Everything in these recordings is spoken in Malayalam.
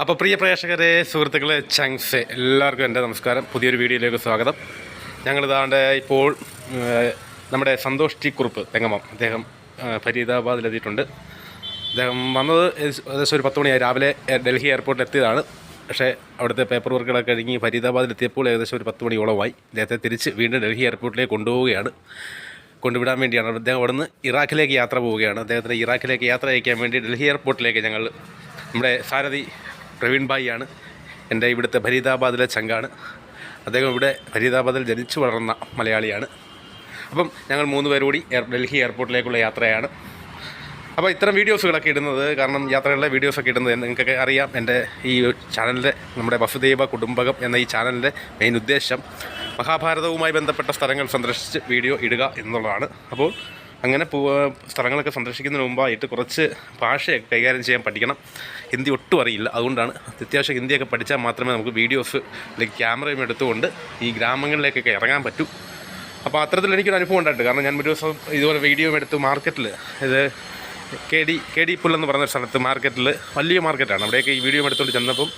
അപ്പോൾ പ്രിയ പ്രേക്ഷകരെ, സുഹൃത്തുക്കളെ, ചങ്സെ, എല്ലാവർക്കും എൻ്റെ നമസ്കാരം. പുതിയൊരു വീഡിയോയിലേക്ക് സ്വാഗതം. ഞങ്ങളിതാണ്ട് ഇപ്പോൾ നമ്മുടെ സന്തോഷ് ടി കുറുപ്പ് തെങ്ങമം, അദ്ദേഹം ഫരീദാബാദിലെത്തിയിട്ടുണ്ട്. അദ്ദേഹം വന്നത് ഏകദേശം ഒരു 10 മണിയായി. രാവിലെ ഡൽഹി എയർപോർട്ടിൽ എത്തിയതാണ്. പക്ഷേ അവിടുത്തെ പേപ്പർ വർക്കുകളൊക്കെ കഴിഞ്ഞ് ഫരീദാബാദിലെത്തിയപ്പോൾ ഏകദേശം ഒരു 10 മണിയോളമായി. അദ്ദേഹത്തെ തിരിച്ച് വീണ്ടും ഡൽഹി എയർപോർട്ടിലേക്ക് കൊണ്ടുവിടാൻ വേണ്ടിയാണ്. അദ്ദേഹം അവിടുന്ന് ഇറാഖിലേക്ക് യാത്ര പോവുകയാണ്. അദ്ദേഹത്തിന് ഇറാഖിലേക്ക് യാത്ര അയക്കാൻ വേണ്ടി ഡൽഹി എയർപോർട്ടിലേക്ക് ഞങ്ങൾ, നമ്മുടെ സാരഥി പ്രവീൺ ഭായി ആണ്, എൻ്റെ ഇവിടുത്തെ ഫരീദാബാദിലെ ചങ്കാണ്. അദ്ദേഹം ഇവിടെ ഫരീദാബാദിൽ ജനിച്ചു വളർന്ന മലയാളിയാണ്. അപ്പം ഞങ്ങൾ 3 പേർ കൂടി ഡൽഹി എയർപോർട്ടിലേക്കുള്ള യാത്രയാണ്. അപ്പോൾ ഇത്തരം വീഡിയോസുകളൊക്കെ ഇടുന്നത്, കാരണം യാത്രകളിലെ വീഡിയോസൊക്കെ ഇടുന്നത് നിങ്ങൾക്കൊക്കെ അറിയാം. എൻ്റെ ഈ ചാനലിൻ്റെ, നമ്മുടെ വസുദേവ കുടുംബകം എന്ന ഈ ചാനലിൻ്റെ മെയിൻ ഉദ്ദേശം മഹാഭാരതവുമായി ബന്ധപ്പെട്ട സ്ഥലങ്ങൾ സന്ദർശിച്ച് വീഡിയോ ഇടുക എന്നുള്ളതാണ്. അപ്പോൾ അങ്ങനെ സ്ഥലങ്ങളൊക്കെ സന്ദർശിക്കുന്നതിന് മുമ്പായിട്ട് കുറച്ച് ഭാഷയൊക്കെ കൈകാര്യം ചെയ്യാൻ പഠിക്കണം. ഹിന്ദി ഒട്ടും അറിയില്ല. അതുകൊണ്ടാണ് അത്യാവശ്യം ഹിന്ദിയൊക്കെ പഠിച്ചാൽ മാത്രമേ നമുക്ക് വീഡിയോസ് ക്യാമറയും എടുത്തുകൊണ്ട് ഈ ഗ്രാമങ്ങളിലേക്കൊക്കെ ഇറങ്ങാൻ പറ്റൂ. അപ്പോൾ അത്തരത്തിൽ എനിക്കൊരു അനുഭവം ഉണ്ടായിട്ട്, കാരണം ഞാൻ ഒരു ദിവസം ഇതുപോലെ വീഡിയോ എടുത്ത് മാർക്കറ്റിൽ, ഇത് കെ ഡി പുല്ലെന്ന് പറഞ്ഞ സ്ഥലത്ത് മാർക്കറ്റിൽ, വലിയ മാർക്കറ്റാണ്, അവിടെയൊക്കെ ഈ വീഡിയോ എടുത്തുകൊണ്ട് ചെന്നപ്പം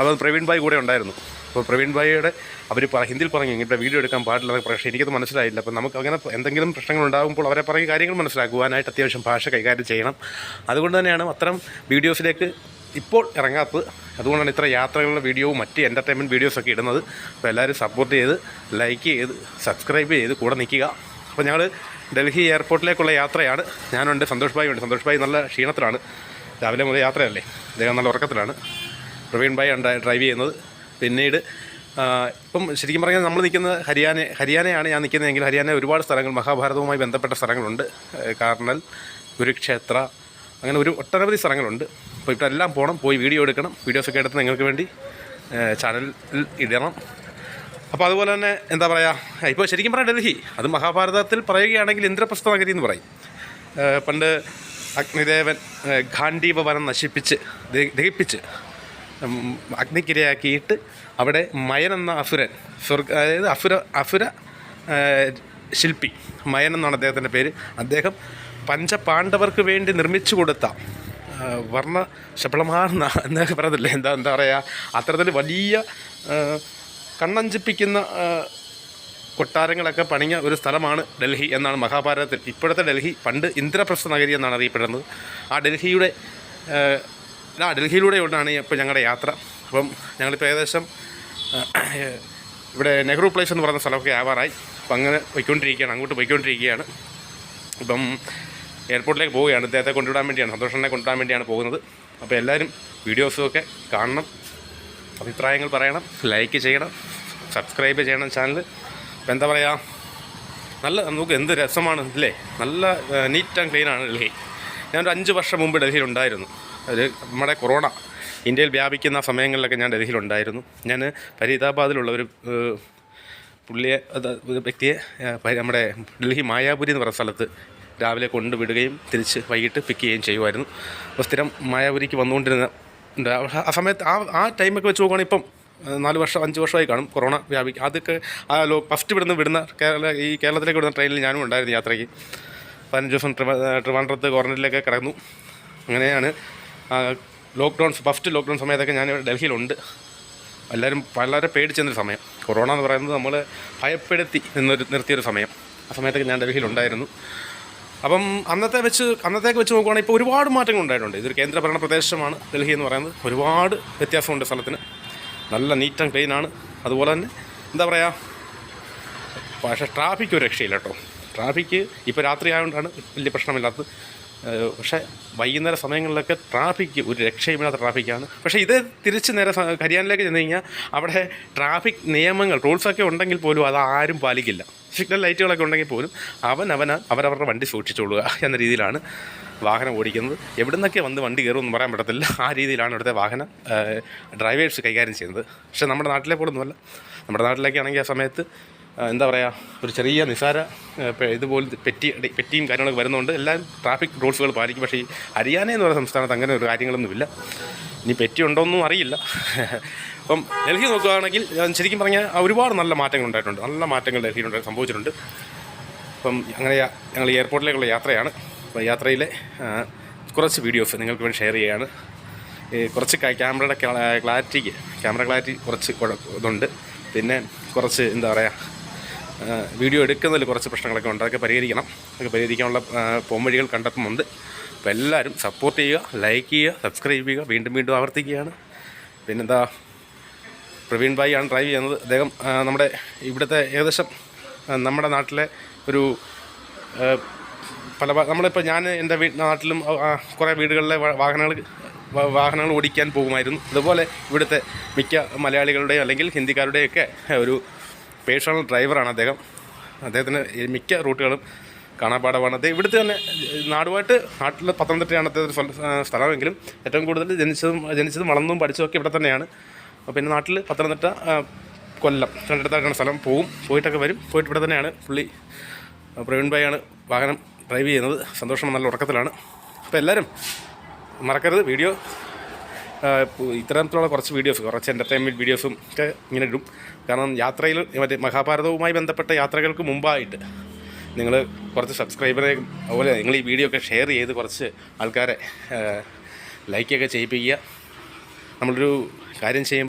അത് പ്രവീൺ ഭായി കൂടെ ഉണ്ടായിരുന്നു. അപ്പോൾ പ്രവീൺ ഭായിയുടെ അവർ ഹിന്ദിയിൽ പറഞ്ഞു ഇങ്ങനത്തെ വീഡിയോ എടുക്കാൻ പാടില്ല, പക്ഷേ എനിക്കത് മനസ്സിലായില്ല. അപ്പോൾ നമുക്ക് അങ്ങനെ എന്തെങ്കിലും പ്രശ്നങ്ങൾ ഉണ്ടാകുമ്പോൾ അവരെ പറയുന്ന കാര്യങ്ങൾ മനസ്സിലാക്കുവാനായിട്ട് അത്യാവശ്യം ഭാഷ കൈകാര്യം ചെയ്യണം. അതുകൊണ്ട് തന്നെയാണ് അത്തരം വീഡിയോസിലേക്ക് ഇപ്പോൾ ഇറങ്ങാത്തത്. അതുകൊണ്ടാണ് ഇത്ര യാത്രകളുടെ വീഡിയോവും മറ്റ് എൻ്റർടൈൻമെൻറ്റ് വീഡിയോസൊക്കെ ഇടുന്നത്. അപ്പോൾ എല്ലാവരും സപ്പോർട്ട് ചെയ്ത്, ലൈക്ക് ചെയ്ത്, സബ്സ്ക്രൈബ് ചെയ്ത് കൂടെ നിൽക്കുക. അപ്പോൾ ഞങ്ങൾ ഡൽഹി എയർപോർട്ടിലേക്കുള്ള യാത്രയാണ്. ഞാനുണ്ട്, സന്തോഷ് ഭായി ഉണ്ട്. സന്തോഷ് ഭായി നല്ല ക്ഷീണത്തിലാണ്, രാവിലെ മുതൽ യാത്രയല്ലേ, അദ്ദേഹം നല്ല ഉറക്കത്തിലാണ്. പ്രവീൺ ഭായി ഉണ്ട് ഡ്രൈവ് ചെയ്യുന്നത്. പിന്നീട് ഇപ്പം ശരിക്കും പറഞ്ഞാൽ നമ്മൾ നിൽക്കുന്നത് ഹരിയാനയാണ് ഞാൻ നിൽക്കുന്നതെങ്കിൽ ഹരിയാന ഒരുപാട് സ്ഥലങ്ങൾ, മഹാഭാരതവുമായി ബന്ധപ്പെട്ട സ്ഥലങ്ങളുണ്ട്. കാർണൽ, കുരുക്ഷേത്ര, അങ്ങനെ ഒട്ടനവധി സ്ഥലങ്ങളുണ്ട്. അപ്പോൾ ഇപ്പോൾ എല്ലാം പോയി വീഡിയോ എടുക്കണം. വീഡിയോസൊക്കെ എടുത്ത് നിങ്ങൾക്ക് വേണ്ടി ചാനലിൽ ഇടണം. അപ്പോൾ അതുപോലെ തന്നെ എന്താ പറയുക, ഇപ്പോൾ ശരിക്കും പറഞ്ഞാൽ ഡൽഹി അത് മഹാഭാരതത്തിൽ പറയുകയാണെങ്കിൽ ഇന്ദ്രപ്രസ്ഥ നഗരി എന്ന് പറയും. പണ്ട് അഗ്നിദേവൻ ഗാന്ധീവ വനം ദഹിപ്പിച്ച് അഗ്നിക്കിരയാക്കിയിട്ട് അവിടെ മയൻ എന്ന അസുരൻ, അതായത് അസുര ശില്പി, മയൻ എന്നാണ് അദ്ദേഹത്തിൻ്റെ പേര്. അദ്ദേഹം പഞ്ചപാണ്ഡവർക്ക് വേണ്ടി നിർമ്മിച്ചു കൊടുത്ത വർണ്ണശബളമാർന്ന എന്നൊക്കെ പറയത്തില്ലേ, എന്താ പറയുക, അത്തരത്തിൽ വലിയ കണ്ണഞ്ചിപ്പിക്കുന്ന കൊട്ടാരങ്ങളൊക്കെ പണിഞ്ഞ ഒരു സ്ഥലമാണ് ഡൽഹി എന്നാണ് മഹാഭാരതത്തിൽ. ഇപ്പോഴത്തെ ഡൽഹി പണ്ട് ഇന്ദ്രപ്രസ്ഥ നഗരി എന്നാണ് അറിയപ്പെടുന്നത്. ആ ഡൽഹിയിലൂടെയാണ് ഇപ്പോൾ ഞങ്ങളുടെ യാത്ര. അപ്പം ഞങ്ങളിപ്പോൾ ഏകദേശം ഇവിടെ നെഹ്റു പ്ലേസ് എന്ന് പറയുന്ന സ്ഥലമൊക്കെ ആവാറായി. അപ്പം അങ്ങനെ അങ്ങോട്ട് പോയിക്കൊണ്ടിരിക്കുകയാണ്. ഇപ്പം എയർപോർട്ടിലേക്ക് പോവുകയാണ്. ഇദ്ദേഹത്തെ കൊണ്ടുവിടാൻ വേണ്ടിയാണ്, സന്തോഷനെ കൊണ്ടുവിടാൻ വേണ്ടിയാണ് പോകുന്നത്. അപ്പോൾ എല്ലാവരും വീഡിയോസുമൊക്കെ കാണണം, അഭിപ്രായങ്ങൾ പറയണം, ലൈക്ക് ചെയ്യണം, സബ്സ്ക്രൈബ് ചെയ്യണം ചാനൽ. അപ്പോൾ എന്താ പറയുക, നമുക്ക് എന്ത് രസമാണ് അല്ലേ, നല്ല നീറ്റ് ആൻഡ് ക്ലീനാണ് ഡൽഹി. ഞാനൊരു 5 വർഷം മുമ്പ് ഡൽഹിയിലുണ്ടായിരുന്നു. നമ്മുടെ കൊറോണ ഇന്ത്യയിൽ വ്യാപിക്കുന്ന സമയങ്ങളിലൊക്കെ ഞാൻ ഡൽഹിയിലുണ്ടായിരുന്നു. ഞാൻ ഫരീദാബാദിലുള്ള ഒരു വ്യക്തിയെ നമ്മുടെ ഡൽഹി മായാപുരി എന്ന് പറയുന്ന സ്ഥലത്ത് രാവിലെ കൊണ്ടുവിടുകയും തിരിച്ച് വൈകിട്ട് പിക്ക് ചെയ്യുകയും ചെയ്യുമായിരുന്നു. അപ്പോൾ സ്ഥിരം മായാപുരിക്ക് വന്നുകൊണ്ടിരുന്ന ആ സമയത്ത് ആ ടൈമൊക്കെ വെച്ച് നോക്കുകയാണെങ്കിൽ ഇപ്പം 5 വർഷമായി കാണും കൊറോണ അതൊക്കെ ഫസ്റ്റ് വിടുന്ന കേരളത്തിലേക്ക് വിടുന്ന ട്രെയിനിൽ ഞാനും ഉണ്ടായിരുന്നു യാത്രയ്ക്ക്. 15 ദിവസം ട്രിവാൻഡ്രത്ത് ക്വാറന്റൈനിലേക്ക് കിടന്നു. അങ്ങനെയാണ് ഫസ്റ്റ് ലോക്ക്ഡൗൺ സമയത്തൊക്കെ ഞാൻ ഡൽഹിയിലുണ്ട്. എല്ലാവരും വളരെ പേടിച്ചെന്നൊരു സമയം, കൊറോണ എന്ന് പറയുന്നത് നമ്മൾ ഭയപ്പെടുത്തി നിർത്തിയൊരു സമയം. ആ സമയത്തൊക്കെ ഞാൻ ഡൽഹിയിലുണ്ടായിരുന്നു. അപ്പം അന്നത്തേക്ക് വെച്ച് നോക്കുകയാണെങ്കിൽ ഇപ്പോൾ ഒരുപാട് മാറ്റങ്ങൾ ഉണ്ടായിട്ടുണ്ട്. ഇതൊരു കേന്ദ്രഭരണ പ്രദേശമാണ് ഡൽഹി എന്ന് പറയുന്നത്. ഒരുപാട് വ്യത്യാസമുണ്ട് സ്ഥലത്തിന്. നല്ല നീറ്റ് ആൻഡ് ക്ലീനാണ്. അതുപോലെ തന്നെ എന്താ പറയുക, പക്ഷേ ട്രാഫിക്ക് ഒരു രക്ഷയില്ല കേട്ടോ. ട്രാഫിക്ക് ഇപ്പോൾ രാത്രി ആയതുകൊണ്ടാണ് വലിയ പ്രശ്നമില്ലാത്തത്. പക്ഷേ വൈകുന്നേര സമയങ്ങളിലൊക്കെ ട്രാഫിക്ക് ഒരു രക്ഷയുമില്ലാത്ത ട്രാഫിക്കാണ്. പക്ഷേ ഇത് തിരിച്ച് നേരെ ഹരിയാനയിലേക്ക് ചെന്ന് കഴിഞ്ഞാൽ അവിടെ ട്രാഫിക് നിയമങ്ങൾ, റൂൾസൊക്കെ ഉണ്ടെങ്കിൽ പോലും അത് ആരും പാലിക്കില്ല. സിഗ്നൽ ലൈറ്റുകളൊക്കെ ഉണ്ടെങ്കിൽ പോലും അവരവരുടെ വണ്ടി സൂക്ഷിച്ചുകൊള്ളുക എന്ന രീതിയിലാണ് വാഹനം ഓടിക്കുന്നത്. എവിടെ നിന്നൊക്കെ വണ്ടി കയറുമെന്ന് പറയാൻ പറ്റത്തില്ല. ആ രീതിയിലാണ് ഇവിടുത്തെ വാഹന ഡ്രൈവേഴ്സ് കൈകാര്യം ചെയ്യുന്നത്. പക്ഷേ നമ്മുടെ നാട്ടിലെ പോലൊന്നുമല്ല. നമ്മുടെ നാട്ടിലേക്കാണെങ്കിൽ ആ സമയത്ത് എന്താ പറയുക, ഒരു ചെറിയ നിസാര ഇതുപോലെ പെറ്റിയും കാര്യങ്ങളൊക്കെ വരുന്നതുകൊണ്ട് എല്ലാവരും ട്രാഫിക് റൂൾസുകൾ പാലിക്കും. പക്ഷേ ഈ ഹരിയാന എന്ന് പറയുന്ന സംസ്ഥാനത്ത് അങ്ങനെ ഒരു കാര്യങ്ങളൊന്നുമില്ല. ഇനി പെറ്റി ഉണ്ടോയെന്നും അറിയില്ല. അപ്പം ഡൽഹി നോക്കുകയാണെങ്കിൽ ശരിക്കും പറഞ്ഞാൽ ഒരുപാട് നല്ല മാറ്റങ്ങൾ ഉണ്ടായിട്ടുണ്ട്. നല്ല മാറ്റങ്ങൾ ഡൽഹിയിലുണ്ട് സംഭവിച്ചിട്ടുണ്ട്. അപ്പം അങ്ങനെ ഞങ്ങൾ എയർപോർട്ടിലേക്കുള്ള യാത്രയാണ്. അപ്പോൾ യാത്രയിലെ കുറച്ച് വീഡിയോസ് നിങ്ങൾക്ക് വേണ്ടി ഷെയർ ചെയ്യുകയാണ്. കുറച്ച് ക്യാമറ ക്ലാരിറ്റി കുറച്ച് ഇതുണ്ട്. പിന്നെ കുറച്ച് എന്താ പറയുക, വീഡിയോ എടുക്കുന്നതിൽ കുറച്ച് പ്രശ്നങ്ങളൊക്കെ ഉണ്ട്. അതൊക്കെ പരിഹരിക്കാനുള്ള പോംവഴികൾ കണ്ടെത്തുന്നുണ്ട്. അപ്പോൾ എല്ലാവരും സപ്പോർട്ട് ചെയ്യുക, ലൈക്ക് ചെയ്യുക, സബ്സ്ക്രൈബ് ചെയ്യുക. വീണ്ടും ആവർത്തിക്കുകയാണ്. പിന്നെന്താ, പ്രവീൺ ഭായി ആണ് ഡ്രൈവ് ചെയ്യുന്നത്. അദ്ദേഹം നമ്മുടെ ഇവിടുത്തെ ഏകദേശം നമ്മുടെ നാട്ടിലെ ഒരു നമ്മളിപ്പോൾ ഞാൻ എൻ്റെ നാട്ടിലും കുറേ വീടുകളിലെ വാഹനങ്ങൾ ഓടിക്കാൻ പോകുമായിരുന്നു. അതുപോലെ ഇവിടുത്തെ മിക്ക മലയാളികളുടെയും അല്ലെങ്കിൽ ഹിന്ദിക്കാരുടെയൊക്കെ ഒരു പേഴ്സണൽ ഡ്രൈവറാണ് അദ്ദേഹം. അദ്ദേഹത്തിന് മിക്ക റൂട്ടുകളും കാണാപ്പാടമാണ്. അദ്ദേഹം ഇവിടുത്തെ തന്നെ നാട്ടിൽ പത്തനംതിട്ടയാണ് അദ്ദേഹത്തിൻ്റെ സ്ഥലമെങ്കിലും ഏറ്റവും കൂടുതൽ ജനിച്ചതും വളർന്നതും പഠിച്ചതൊക്കെ ഇവിടെ തന്നെയാണ്. പിന്നെ നാട്ടിൽ പത്തനംതിട്ട, കൊല്ലം രണ്ടിടത്തായിട്ടാണ് സ്ഥലം. പോയിട്ടൊക്കെ വരും. പോയിട്ട് ഇവിടെ തന്നെയാണ് പുള്ളി. പ്രവീൺ ഭായിയാണ് വാഹനം ഡ്രൈവ് ചെയ്യുന്നത്. സന്തോഷം നല്ല ഉറക്കത്തിലാണ്. അപ്പോൾ എല്ലാവരും മറക്കരുത്, വീഡിയോ ഇത്തരത്തിലുള്ള കുറച്ച് എൻ്റർടൈൻമെൻറ്റ് വീഡിയോസും ഒക്കെ ഇങ്ങനെ ഇടും. കാരണം യാത്രയിൽ മറ്റേ മഹാഭാരതവുമായി ബന്ധപ്പെട്ട യാത്രകൾക്ക് മുമ്പായിട്ട് നിങ്ങൾ കുറച്ച് സബ്സ്ക്രൈബറെ, അതുപോലെ നിങ്ങൾ ഈ വീഡിയോ ഒക്കെ ഷെയർ ചെയ്ത് കുറച്ച് ആൾക്കാരെ ലൈക്കൊക്കെ ചെയ്യിപ്പിക്കുക. നമ്മളൊരു കാര്യം